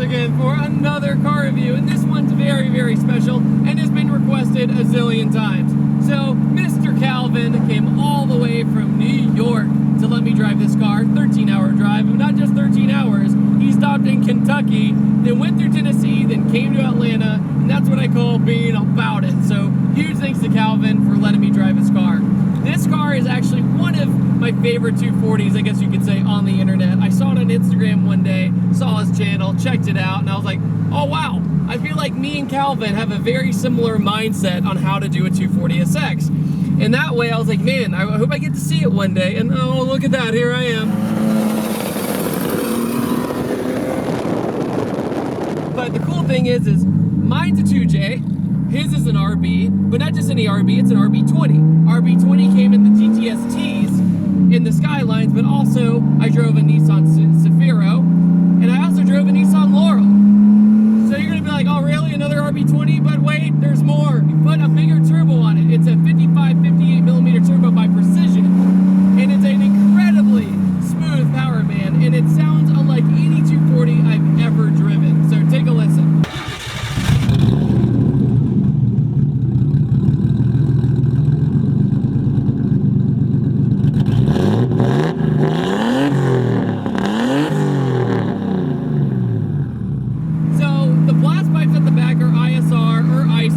again for another car review, and this one's very, very special and has been requested a zillion times. So Mr. Kalvin came all the way from New York to let me drive this car, 13-hour drive, but not just 13 hours. He stopped in Kentucky, then went through Tennessee, then came to Atlanta, and that's what I call being about it. So huge thanks to Kalvin for letting me drive his car. This car is actually one of my favorite 240s, I guess you could say, on the internet. I saw it on Instagram one day, saw his channel, checked it out, and I was like, oh wow, I feel like me and Kalvin have a very similar mindset on how to do a 240SX. And that way I was like, man, I hope I get to see it one day. And oh, look at that, here I am. But the cool thing is mine's a 2J. His is an RB, but not just any RB, it's an RB20. RB20 came in the GTS-Ts in the Skylines, but also I drove a Nissan Safiro, and I also drove a Nissan Laurel. So you're gonna be like, oh really, another RB20? But wait, there's more. You put a bigger turbo on it. It's a 58mm turbo by Precision, and it's an incredibly smooth power band, and it sounds unlike any 240 I've ever driven. So take a listen.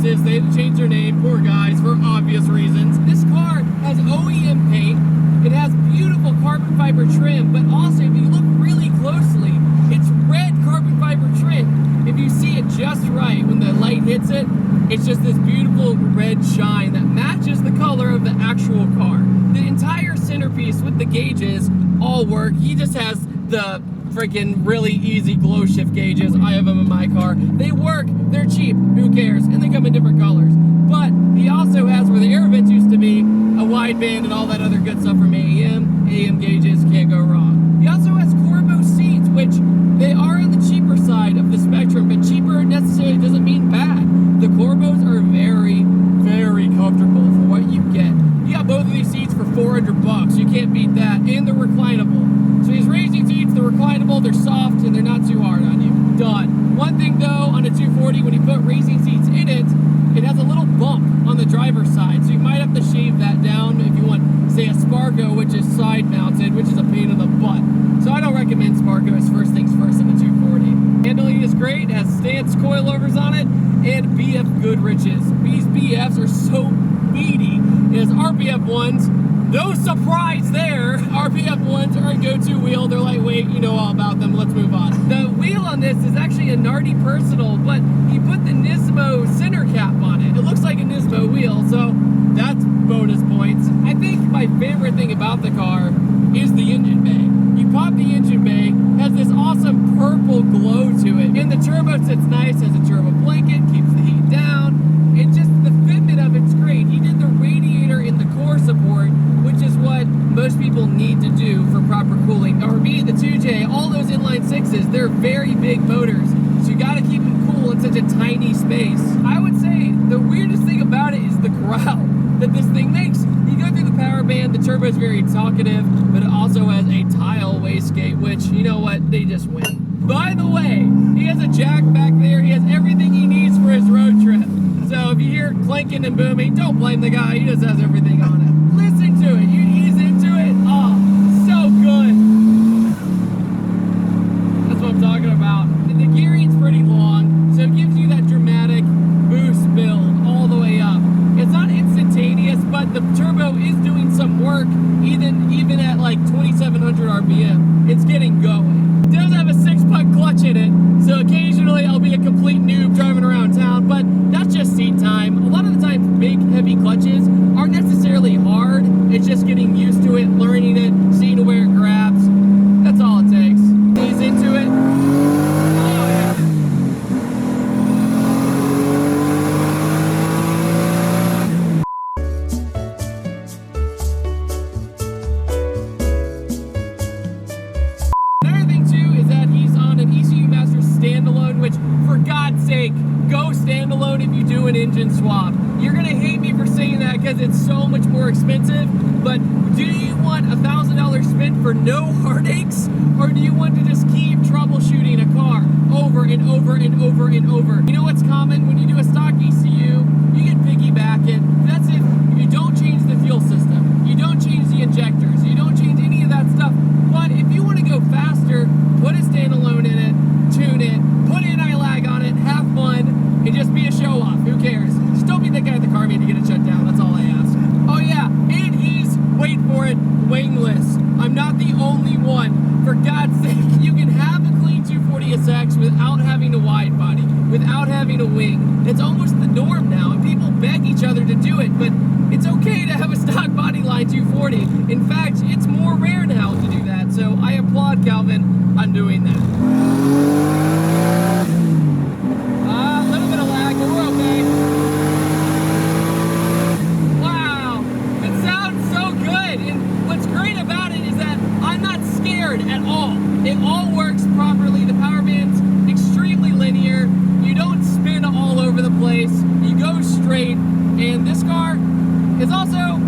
They had to change their name, poor guys, for obvious reasons. This car has OEM paint. It has beautiful carbon fiber trim, but also if you look really closely, it's red carbon fiber trim. If you see it just right, when the light hits it, it's just this beautiful red shine that matches the color of the actual car. The entire centerpiece with the gauges all work. He just has the freaking really easy glow shift gauges. I have them in my car. They work, they're cheap, who cares? And they come in different colors. But he also has, where the air vents used to be, a wide band and all that other good stuff from AM gauges, can't go wrong. He also has Corbo seats, which they are on the cheaper side of the spectrum, but cheaper necessarily doesn't mean bad. The Corbos are very, very comfortable for what you get. You got both of these seats for $400, you can't beat that, and they're reclinable. So these racing seats, they're reclinable, they're soft, and they're not too hard on you. Done. One thing though, on a 240, when you put racing seats in it, it has a little bump on the driver's side, so you might have to shave that down if you want, say, a Sparco, which is side mounted, which is a pain in the butt. So I don't recommend Sparcos first things first in a 240. Handling is great, it has stance coilovers on it, and BF Goodriches. These BFs are so meaty. It has RBF ones. No surprise there. RBF ones are a go-to wheel. They're lightweight. You know all about them. Let's move on. The wheel on this is actually a Nardi Personal, but he put the Nismo center cap on it. It looks like a Nismo wheel, so that's bonus points. I think my favorite thing about the car is the engine bay. You pop the engine bay, has this awesome purple glow to it, and the turbo sits nice, has a turbo blanket, keeps the heat down, and just the fitment of it's great. He did the radiator in the core support, which is what most people need to do for proper cooling. RB, the 2J, all those inline sixes, they're very big motors, so you gotta keep them cool in such a tiny space. I would say the weirdest thing about it is the growl that this thing makes. You go through the power band, the turbo is very talkative, but it also has a tile wastegate, which, you know what, they just win. By the way, he has a jack back there, he has everything he needs for his road trip. So if you hear clanking and booming, don't blame the guy, he just has everything on it. Listen to it, you ease into it, oh, so good. That's what I'm talking about. And the gearing's pretty long, so it gives you that dramatic boost build all the way up. It's not instantaneous, but the turbo is doing some work, even at like 2,700 RPM. It's getting going. It does have a 6-puck clutch in it, so occasionally I'll be a complete noob driving around town, but that's just seat time. A lot of the times, big, heavy clutches aren't necessarily hard. It's just getting used to it, learning it, seeing where it grabs. That's all it takes. Ease into it. Oh, yeah. Another thing, too, is that he's on an ECU Master standalone, which, for God's sake, go standalone if you do an engine swap. You're gonna hate me for saying that because it's so much more expensive, but do you want $1,000 spent for no heartaches, or do you want to just keep troubleshooting a car over and over and over and over. You know what's common when you do a stock ECU? You can piggyback it. That's if you don't change the fuel system, you don't change the injectors, you don't change any of that stuff. But if you want to go faster, put a standalone in it, tune it, put anti-lag on it, have fun, and just be a show-off. Who cares? Just don't be that guy at the car meet to get it shut down. That's all I ask. Oh yeah, and he's, wait for it, wingless. I'm not the only one. For God's sake, you can have a clean 240SX without having a wide body, without having a wing. It's almost the norm now, and people beg each other to do it, but it's okay to have a stock body line 240. In fact, it's more rare now to do that, so I applaud Kalvin on doing that. A little bit of lag, but we're okay. Wow, it sounds so good, and what's great about it is that I'm not scared at all. It all works properly. The power band's extremely linear. You don't spin all over the place. You go straight, and this car is also,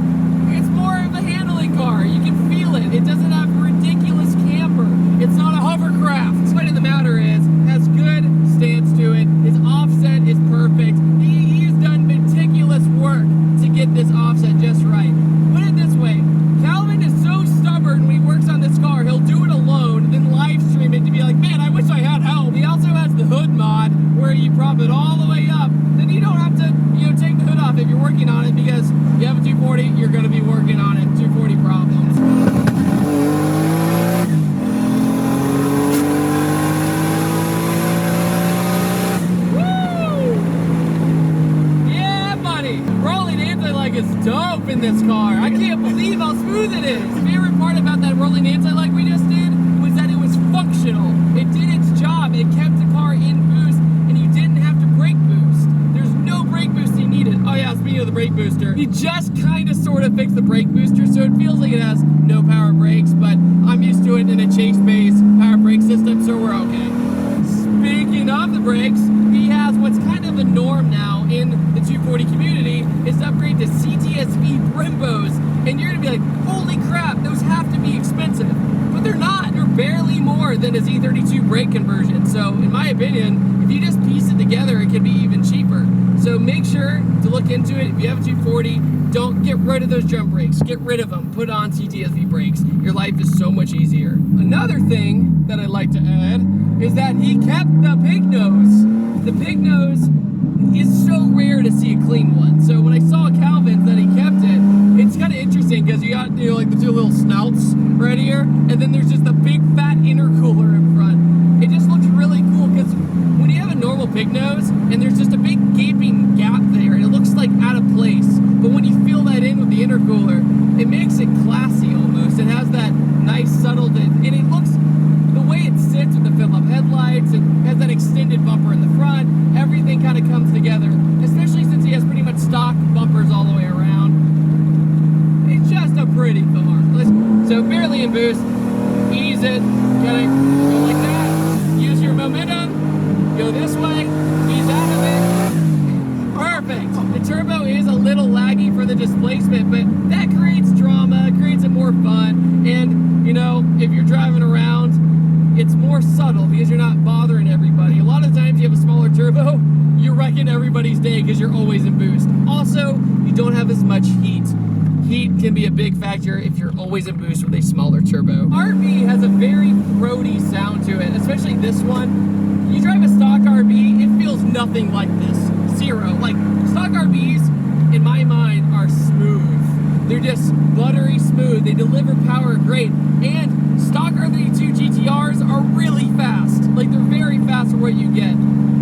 it's more of a handling car. You can feel it. It doesn't have ridiculous camber. It's not a hovercraft. The point of the matter is, it has good stance to it. His offset is perfect. He's done meticulous work to get this offset just right. Put it this way, Kalvin is so stubborn when he works on this car, he'll do it alone, then live stream it to be like, man, I wish I had help. He also has the hood mod where you prop it all the way up. Then you don't have to, take the hood off if you're working on it, because you have a 240, you're going to be working on it. 240 problems. Woo! Yeah, buddy. Rolling anti-lag is dope in this car. I can't believe how smooth it is. The favorite part about that rolling anti-lag we just did was that it was functional. It did its job. It kept the car in boost, and you didn't have to brake boost. There's no brake boost you needed. Oh yeah, speaking of the brake booster, he just kind of sort of fixed the brake booster, so it feels like it has no power brakes, but I'm used to it in a chase-based power brake system, so we're okay. Speaking of the brakes, he has what's kind of a norm now in the 240 community is to upgrade to CTSV Brimbos, and you're gonna be like, holy crap, those have to be expensive. But they're not. They're barely more than a Z32 brake conversion. So in my opinion, if you just piece it together, it can be even cheaper. So make sure to look into it. If you have a 240, don't get rid of those drum brakes. Get rid of them. Put on CTSV brakes. Your life is so much easier. Another thing that I'd like to add is that he kept the pig nose. The pig nose is so rare to see a clean one. So when I saw Kalvin's that he kept it, it's kind of interesting because you got, like the two little snouts right here, and then there's just a big fat intercooler in front. It just looks really cool because when you have a normal pig nose and there's just a big gaping gap there, it looks like out of place. But when you fill that in with the intercooler, it makes it classy almost. It has that nice subtle, and it looks, the way it sits with the flip-up headlights and has that extended bumper in the front, everything kind of comes together, especially since he has pretty much stock bumpers all the way around. It's just a pretty car. So barely in boost, ease it, gotta go like that, use your momentum, go this way, ease out of it. Perfect. The turbo is a little laggy for the displacement, but that creates drama, creates it more fun, and if you're driving around, it's more subtle because you're not bothering everybody. A lot of times you have a smaller turbo, you're wrecking everybody's day because you're always in boost. Also, you don't have as much heat. Heat can be a big factor if you're always in boost with a smaller turbo. RB has a very throaty sound to it, especially this one. You drive a stock RB, it feels nothing like this. Zero. Like, stock RBs, in my mind, are smooth. They're just buttery smooth. They deliver power great. And stock RB2 GTRs are really fast. Like, they're very fast for what you get.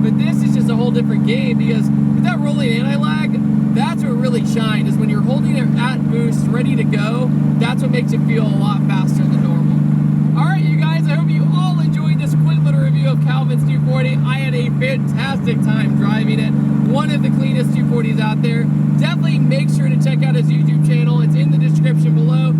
But this is just a whole different game because with that rolling anti-lag, that's what really shines, is when you're holding it at boost, ready to go, that's what makes it feel a lot faster than normal. All right, you guys, I hope you all enjoyed this quick little review of Kalvin's 240. I had a fantastic time driving it. One of the cleanest 240s out there. Definitely make sure to check out his YouTube channel. It's in the description below.